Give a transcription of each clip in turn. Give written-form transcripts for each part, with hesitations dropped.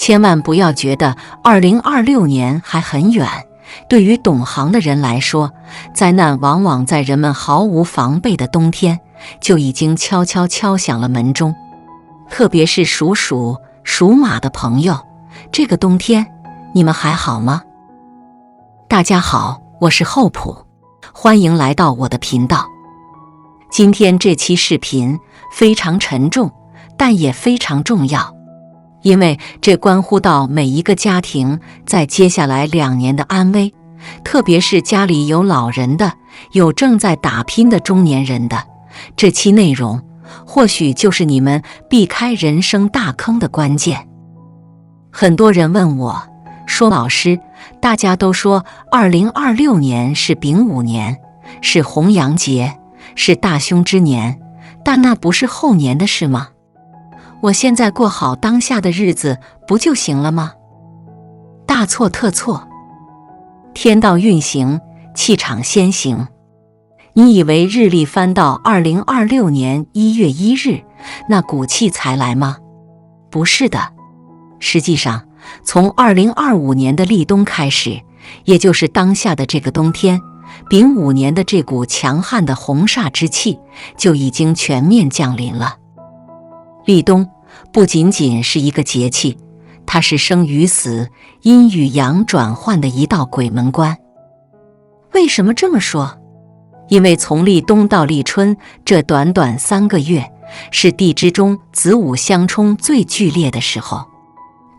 千万不要觉得2026年还很远，对于懂行的人来说，灾难往往在人们毫无防备的冬天就已经悄悄敲响了门钟。特别是属鼠、属马的朋友，这个冬天你们还好吗？大家好，我是厚朴，欢迎来到我的频道。今天这期视频非常沉重，但也非常重要，因为这关乎到每一个家庭在接下来2年的安危，特别是家里有老人的，有正在打拼的中年人的。这期内容或许就是你们避开人生大坑的关键。很多人问我说，老师，大家都说2026年是丙午年，是红羊节，是大凶之年，但那不是后年的事吗？我现在过好当下的日子不就行了吗？大错特错。天道运行，气场先行。你以为日历翻到2026年1月1日，那股气才来吗？不是的。实际上，从2025年的立冬开始，也就是当下的这个冬天，丙午年的这股强悍的红煞之气就已经全面降临了。立冬不仅仅是一个节气，它是生与死、阴与阳转换的一道鬼门关。为什么这么说？因为从立冬到立春这短短3个月，是地支中子午相冲最剧烈的时候。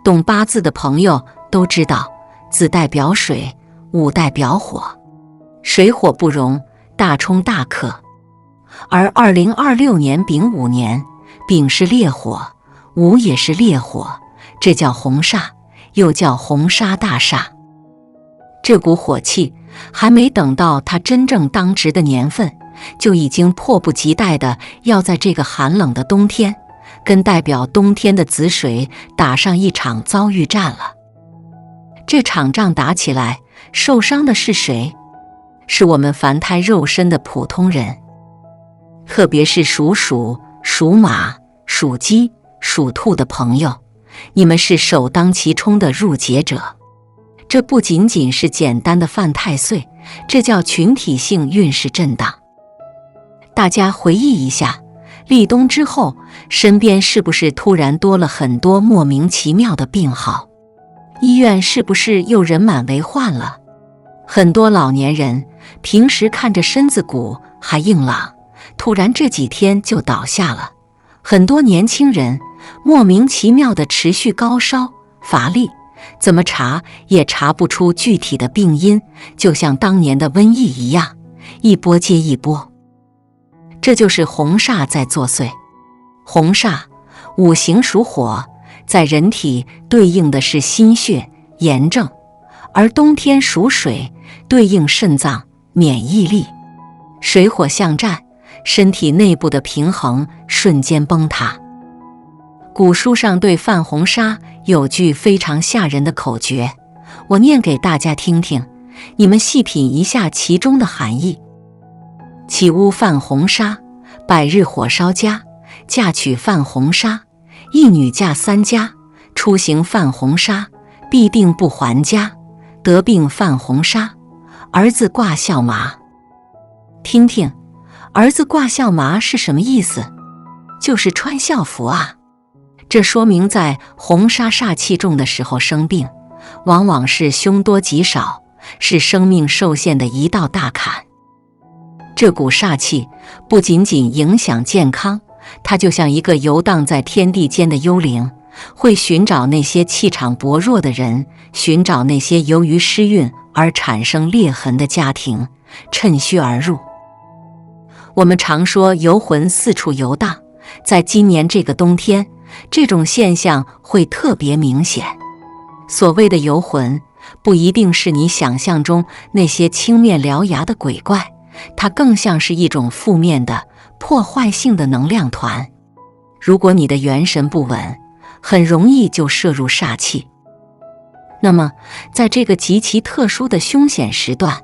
懂八字的朋友都知道，子代表水，午代表火，水火不容，大冲大克。而2026年丙午年，丙是烈火，午也是烈火，这叫红煞，又叫红杀大煞。这股火气还没等到它真正当值的年份，就已经迫不及待的要在这个寒冷的冬天，跟代表冬天的子水打上一场遭遇战了。这场仗打起来，受伤的是谁？是我们凡胎肉身的普通人，特别是属鼠、属马、属鸡、属兔的朋友，你们是首当其冲的入劫者。这不仅仅是简单的犯太岁，这叫群体性运势震荡。大家回忆一下，立冬之后，身边是不是突然多了很多莫名其妙的病号？医院是不是又人满为患了？很多老年人平时看着身子骨还硬朗，突然这几天就倒下了。很多年轻人莫名其妙的持续高烧、乏力，怎么查也查不出具体的病因，就像当年的瘟疫一样，一波接一波。这就是红煞在作祟。红煞五行属火，在人体对应的是心血、炎症，而冬天属水，对应肾脏、免疫力。水火相战，身体内部的平衡瞬间崩塌。古书上对犯红煞有句非常吓人的口诀，我念给大家听听，你们细品一下其中的含义。起屋犯红煞，百日火烧家；嫁娶犯红煞，一女嫁3家；出行犯红煞，必定不还家；得病犯红煞，儿子挂孝麻。听听，儿子挂孝麻是什么意思？就是穿校服啊。这说明在红煞煞气重的时候生病，往往是凶多吉少，是生命受限的一道大坎。这股煞气不仅仅影响健康，它就像一个游荡在天地间的幽灵，会寻找那些气场薄弱的人，寻找那些由于失运而产生裂痕的家庭，趁虚而入。我们常说游魂四处游荡，在今年这个冬天，这种现象会特别明显。所谓的游魂，不一定是你想象中那些青面獠牙的鬼怪，它更像是一种负面的、破坏性的能量团。如果你的元神不稳，很容易就摄入煞气。那么，在这个极其特殊的凶险时段，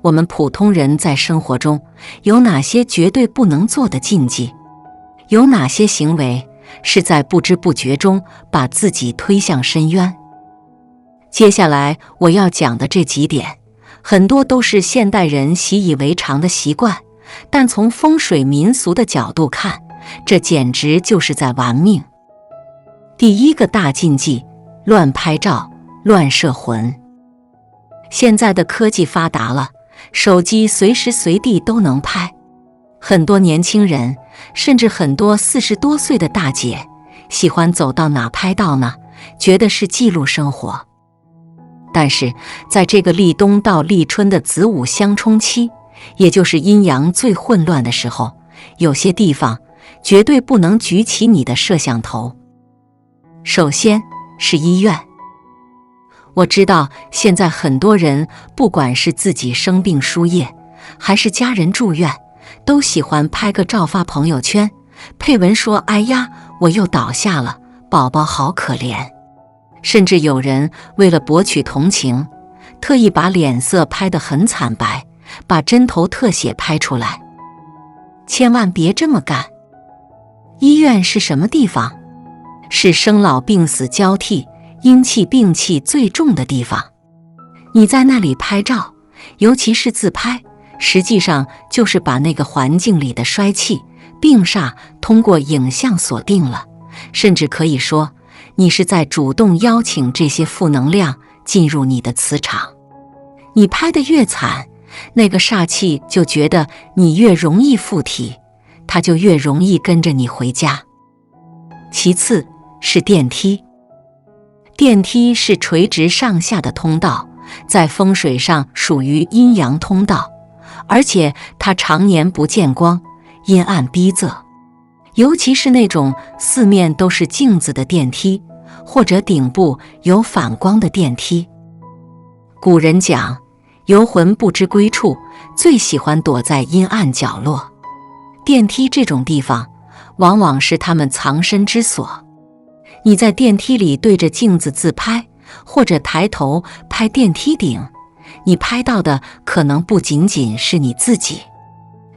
我们普通人在生活中有哪些绝对不能做的禁忌？有哪些行为是在不知不觉中把自己推向深渊。接下来我要讲的这几点，很多都是现代人习以为常的习惯，但从风水民俗的角度看，这简直就是在玩命。第一个大禁忌，乱拍照，乱摄魂。现在的科技发达了，手机随时随地都能拍。很多年轻人，甚至很多40多岁的大姐，喜欢走到哪拍到哪，觉得是记录生活。但是在这个立冬到立春的子午相冲期，也就是阴阳最混乱的时候，有些地方绝对不能举起你的摄像头。首先是医院。我知道现在很多人不管是自己生病输液，还是家人住院，都喜欢拍个照发朋友圈，配文说哎呀，我又倒下了，宝宝好可怜。甚至有人为了博取同情，特意把脸色拍得很惨白，把针头特写拍出来。千万别这么干。医院是什么地方？是生老病死交替，阴气病气最重的地方。你在那里拍照，尤其是自拍，实际上就是把那个环境里的衰气、病煞通过影像锁定了，甚至可以说你是在主动邀请这些负能量进入你的磁场。你拍得越惨，那个煞气就觉得你越容易附体，它就越容易跟着你回家。其次是电梯。电梯是垂直上下的通道，在风水上属于阴阳通道，而且它常年不见光，阴暗逼仄。尤其是那种四面都是镜子的电梯，或者顶部有反光的电梯。古人讲，游魂不知归处，最喜欢躲在阴暗角落。电梯这种地方，往往是他们藏身之所。你在电梯里对着镜子自拍，或者抬头拍电梯顶，你拍到的可能不仅仅是你自己。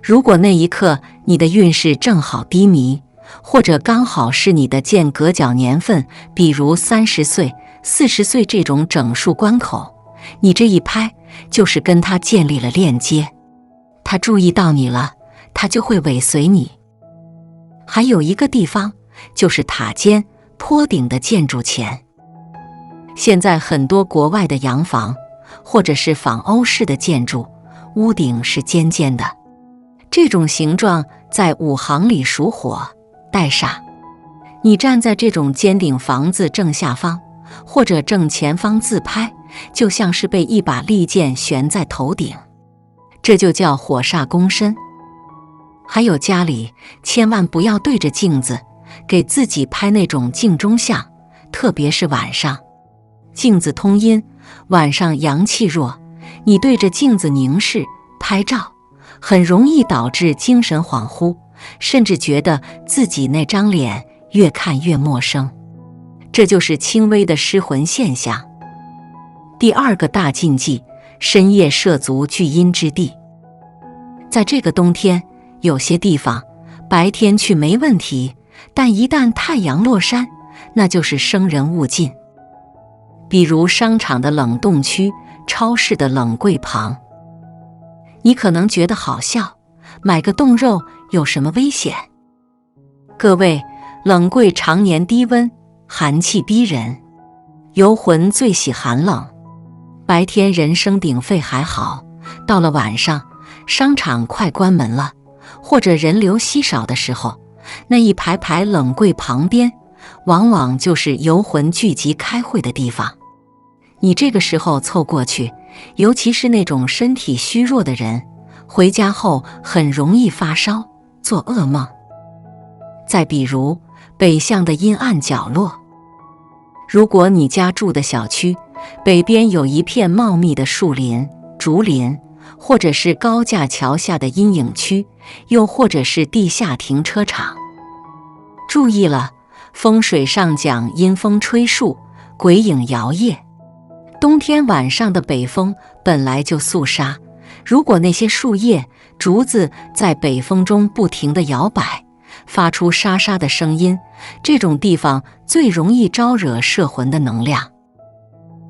如果那一刻你的运势正好低迷，或者刚好是你的间隔角年份，比如30岁、40岁这种整数关口，你这一拍就是跟他建立了链接。他注意到你了，他就会尾随你。还有一个地方，就是塔尖、坡顶的建筑前。现在很多国外的洋房，或者是仿欧式的建筑，屋顶是尖尖的。这种形状在五行里属火，带煞。你站在这种尖顶房子正下方或者正前方自拍，就像是被一把利剑悬在头顶，这就叫火煞攻身。还有家里千万不要对着镜子给自己拍那种镜中像，特别是晚上。镜子通阴，晚上阳气弱，你对着镜子凝视拍照，很容易导致精神恍惚，甚至觉得自己那张脸越看越陌生，这就是轻微的失魂现象。第二个大禁忌，深夜涉足聚阴之地。在这个冬天，有些地方白天去没问题，但一旦太阳落山，那就是生人勿近。比如商场的冷冻区，超市的冷柜旁。你可能觉得好笑，买个冻肉有什么危险？各位，冷柜常年低温，寒气逼人，游魂最喜寒冷。白天人声鼎沸还好，到了晚上，商场快关门了，或者人流稀少的时候，那一排排冷柜旁边，往往就是游魂聚集开会的地方。你这个时候凑过去，尤其是那种身体虚弱的人，回家后很容易发烧，做噩梦。再比如北向的阴暗角落，如果你家住的小区北边有一片茂密的树林、竹林，或者是高架桥下的阴影区，又或者是地下停车场。注意了，风水上讲阴风吹树，鬼影摇曳。冬天晚上的北风本来就肃杀，如果那些树叶、竹子在北风中不停地摇摆，发出沙沙的声音，这种地方最容易招惹摄魂的能量。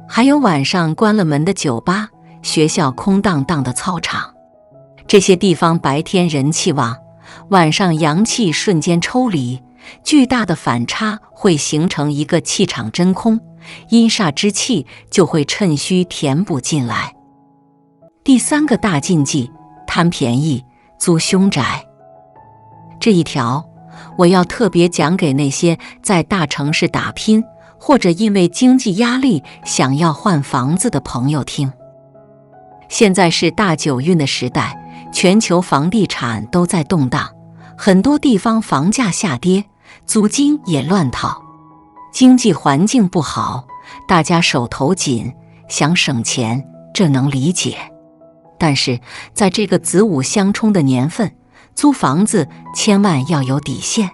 还有晚上关了门的酒吧、学校空荡荡的操场，这些地方白天人气旺，晚上阳气瞬间抽离，巨大的反差会形成一个气场真空，阴煞之气就会趁虚填补进来。第3个大禁忌，贪便宜租凶宅。这一条我要特别讲给那些在大城市打拼，或者因为经济压力想要换房子的朋友听。现在是大9运的时代，全球房地产都在动荡，很多地方房价下跌，租金也乱套，经济环境不好，大家手头紧，想省钱，这能理解。但是在这个子午相冲的年份，租房子千万要有底线。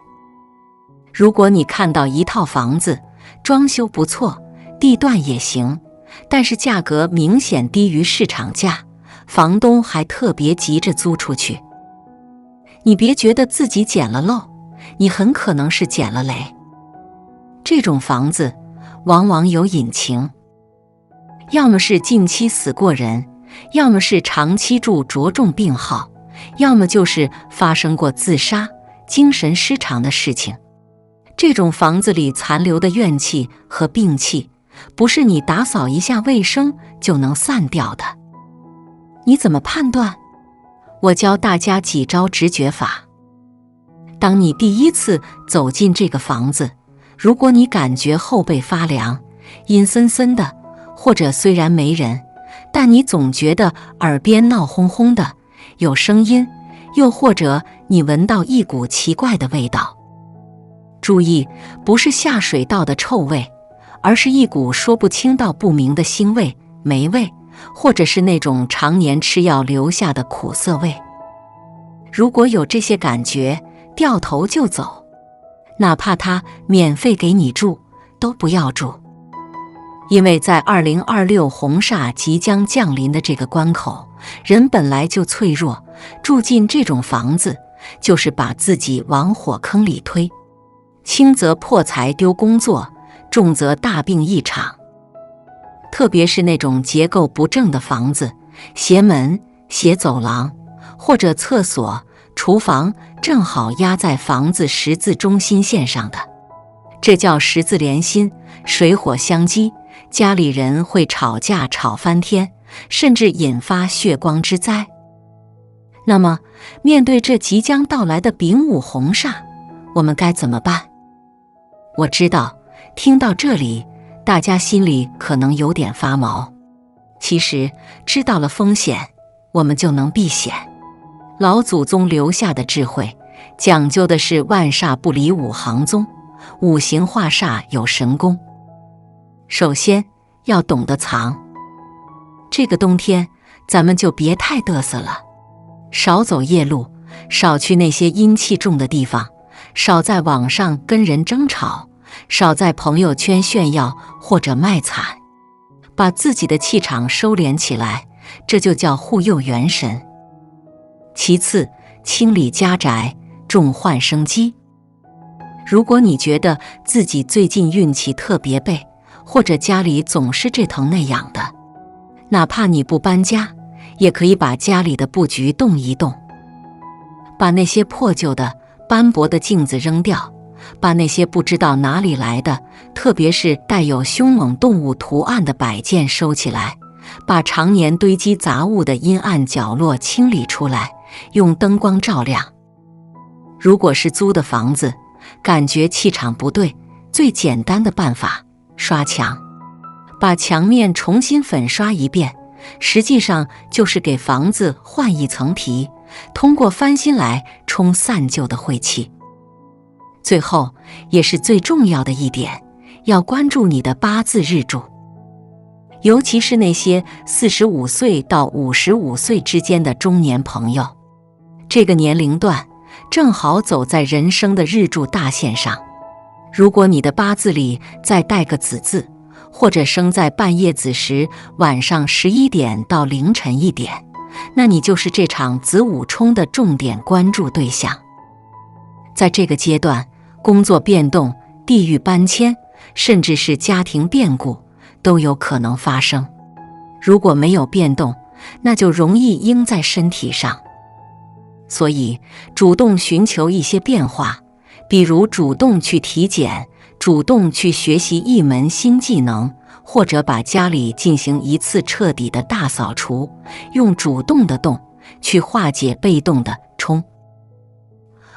如果你看到一套房子，装修不错，地段也行，但是价格明显低于市场价，房东还特别急着租出去，你别觉得自己捡了漏，你很可能是捡了雷。这种房子往往有隐情，要么是近期死过人，要么是长期住着重病号，要么就是发生过自杀、精神失常的事情。这种房子里残留的怨气和病气，不是你打扫一下卫生就能散掉的。你怎么判断？我教大家几招直觉法。当你第一次走进这个房子，如果你感觉后背发凉，阴森森的，或者虽然没人，但你总觉得耳边闹哄哄的，有声音，又或者你闻到一股奇怪的味道。注意，不是下水道的臭味，而是一股说不清道不明的腥味、霉味，或者是那种常年吃药留下的苦涩味。如果有这些感觉，掉头就走，哪怕他免费给你住，都不要住。因为在2026红煞即将降临的这个关口，人本来就脆弱，住进这种房子，就是把自己往火坑里推。轻则破财丢工作，重则大病一场。特别是那种结构不正的房子，斜门、斜走廊，或者厕所、厨房正好压在房子十字中心线上的，这叫十字连心，水火相激，家里人会吵架吵翻天，甚至引发血光之灾。那么，面对这即将到来的丙午红煞，我们该怎么办？我知道，听到这里，大家心里可能有点发毛。其实，知道了风险，我们就能避险。老祖宗留下的智慧，讲究的是万煞不离五行宗，五行化煞有神功。首先，要懂得藏。这个冬天，咱们就别太嘚瑟了，少走夜路，少去那些阴气重的地方，少在网上跟人争吵，少在朋友圈炫耀或者卖惨，把自己的气场收敛起来，这就叫护佑元神。其次，清理家宅，重焕生机。如果你觉得自己最近运气特别背，或者家里总是这疼那痒的，哪怕你不搬家，也可以把家里的布局动一动，把那些破旧的、斑驳的镜子扔掉，把那些不知道哪里来的，特别是带有凶猛动物图案的摆件收起来，把常年堆积杂物的阴暗角落清理出来，用灯光照亮。如果是租的房子，感觉气场不对，最简单的办法，刷墙，把墙面重新粉刷一遍，实际上就是给房子换一层皮，通过翻新来冲散旧的晦气。最后，也是最重要的一点，要关注你的八字日柱，尤其是那些45岁到55岁之间的中年朋友，这个年龄段正好走在人生的日柱大线上。如果你的八字里再带个子字，或者生在半夜子时晚上11点到凌晨1点，那你就是这场子午冲的重点关注对象。在这个阶段，工作变动、地域搬迁，甚至是家庭变故都有可能发生。如果没有变动，那就容易应在身体上。所以，主动寻求一些变化，比如主动去体检，主动去学习一门新技能，或者把家里进行一次彻底的大扫除，用主动的动去化解被动的冲。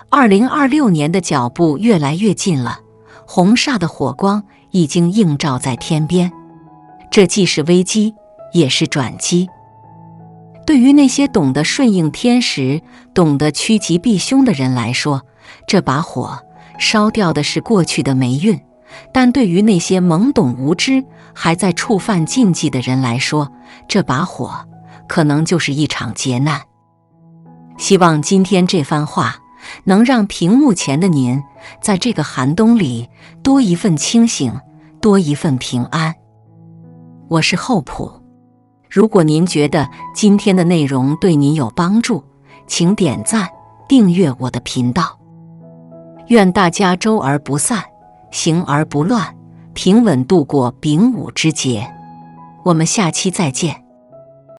2026年的脚步越来越近了，红煞的火光已经映照在天边，这既是危机，也是转机。对于那些懂得顺应天时、懂得趋吉避凶的人来说，这把火烧掉的是过去的霉运；但对于那些懵懂无知、还在触犯禁忌的人来说，这把火可能就是一场劫难。希望今天这番话能让屏幕前的您在这个寒冬里多一份清醒，多一份平安。我是厚朴。如果您觉得今天的内容对您有帮助，请点赞、订阅我的频道。愿大家周而不散，行而不乱，平稳度过丙午之节。我们下期再见。